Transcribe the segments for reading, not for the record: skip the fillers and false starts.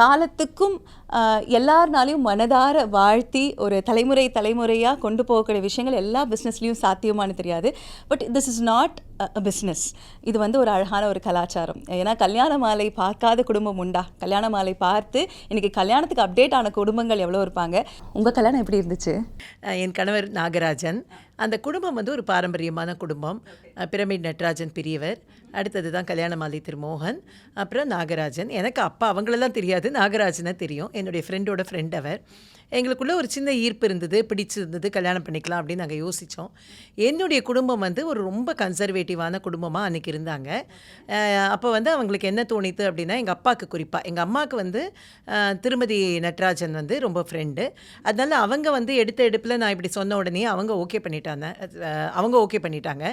காலத்துக்கும் எல்லாருனாலையும் மனதார வாழ்த்தி ஒரு தலைமுறையாக கொண்டு போகக்கூடிய விஷயங்கள் எல்லா பிஸ்னஸ்லேயும் சாத்தியமானு தெரியாது. But this is not a business. இது வந்து ஒரு அழகான ஒரு கலாச்சாரம். ஏன்னா கல்யாண மாலை பார்க்காத குடும்பம் உண்டா? கல்யாண மாலை பார்த்து இன்றைக்கி கல்யாணத்துக்கு அப்டேட் ஆன குடும்பங்கள் எவ்வளோ இருப்பாங்க. உங்கள் கல்யாணம் எப்படி இருந்துச்சு? என் கணவர் நாகராஜன். அந்த குடும்பம் வந்து ஒரு பாரம்பரியமான குடும்பம். பிரமிட் நட்ராஜன் பெரியவர், அடுத்தது தான் கல்யாண மாலை திருமோகன், அப்புறம் நாகராஜன். எனக்கு அப்பா அவங்களெல்லாம் தெரியாது, நாகராஜனை தெரியும். என்னுடைய ஃப்ரெண்டோட ஃப்ரெண்ட் அவர். எங்களுக்குள்ளே ஒரு சின்ன ஈர்ப்பு இருந்தது, பிடிச்சிருந்தது, கல்யாணம் பண்ணிக்கலாம் அப்படின்னு நாங்கள் யோசித்தோம். என்னுடைய குடும்பம் வந்து ஒரு ரொம்ப கன்சர்வேட்டிவான குடும்பமாக அன்றைக்கி இருந்தாங்க. அப்போ வந்து அவங்களுக்கு என்ன தோணித்து அப்படின்னா, எங்கள் அப்பாவுக்கு குறிப்பாக, எங்கள் அம்மாவுக்கு வந்து திருமதி நட்ராஜன் வந்து ரொம்ப ஃப்ரெண்டு. அதனால் அவங்க வந்து எடுப்பில் நான் இப்படி சொன்ன உடனே அவங்க ஓகே பண்ணிட்டாங்க.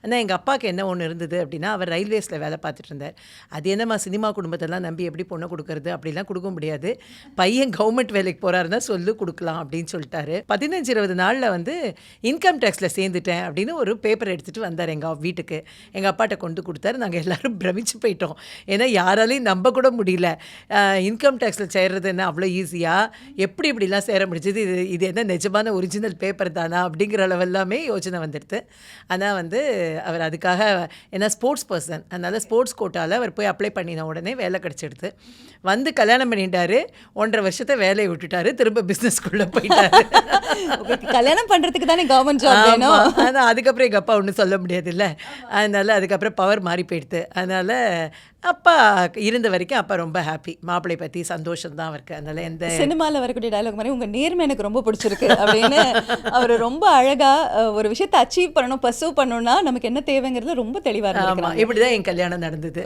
ஆனால் எங்கள் அப்பாவுக்கு என்ன ஒன்று இருந்தது அப்படின்னா, அவர் ரயில்வேஸில் வேலை பார்த்துட்டு இருந்தார். அது என்னம்மா சினிமா குடும்பத்தெல்லாம் நம்பி எப்படி பொண்ணை கொடுக்கறது, அப்படிலாம் கொடுக்க முடியாது, பையன் கவர்மெண்ட் வேலைக்கு போகிறாருன்னா சொல்லு கொடுக்கலாம் அப்படின்னு சொல்லிட்டாரு. 15-20 நாளில் வந்து இன்கம் டேக்ஸில் சேர்ந்துட்டேன் அப்படின்னு ஒரு பேப்பர் எடுத்துகிட்டு வந்தார் எங்கள் வீட்டுக்கு. எங்கள் அப்பாட்ட கொண்டு கொடுத்தாரு. நாங்கள் எல்லோரும் பிரமிச்சு போயிட்டோம். ஏன்னா யாராலையும் நம்ப கூட முடியல. இன்கம் டேக்ஸில் சேர்றது என்ன அவ்வளோ ஈஸியாக, எப்படி இப்படிலாம் சேர முடிஞ்சது, இது என்ன நிஜமான ஒரிஜினல் பேப்பர் தானா அப்படிங்கிற அளவெல்லாமே யோசனை வந்துடுது. ஆனால் வந்து அவர் அதுக்காக ஏன்னா ஸ்போர்ட்ஸ் பர்சன், அதனால் ஸ்போர்ட்ஸ் கோட்டாவில் அவர் போய் அப்ளை பண்ணின உடனே வேலை கிடச்சிடுது. வந்து கல்யாணம் பண்ணிட்டாரு. 1.5 வருஷத்தை வேலையை விட்டுட்டாரு. திரும்ப பிஸ்னஸ்குள்ளே போயிட்டாரு. கல்யாணம் பண்ணுறதுக்கு தானே கவர்மெண்ட் ஜாப் வேணும். ஆனால் அதுக்கப்புறம் எங்கள் அப்பா ஒன்றும் சொல்ல முடியாது இல்லை. அதனால் அதுக்கப்புறம் பவர் மாறி போயிடுது. அதனால் அப்பா இருந்த வரைக்கும் அப்பா ரொம்ப ஹாப்பி. மாப்பிள்ளை பற்றி சந்தோஷம்தான் அவருக்கு. அதனால் எந்த சினிமாவில் வரக்கூடிய டயலாக் மாதிரி உங்கள் நேர்மை எனக்கு ரொம்ப பிடிச்சிருக்கு அப்படின்னு அவர் ரொம்ப அழகாக ஒரு விஷயத்தை அச்சீவ் பண்ணணும், பர்சூவ் பண்ணணும்னா நமக்கு என்ன தேவைங்கிறது ரொம்ப தெளிவாக இருக்கும். இப்படி தான் என் கல்யாணம் நடந்தது.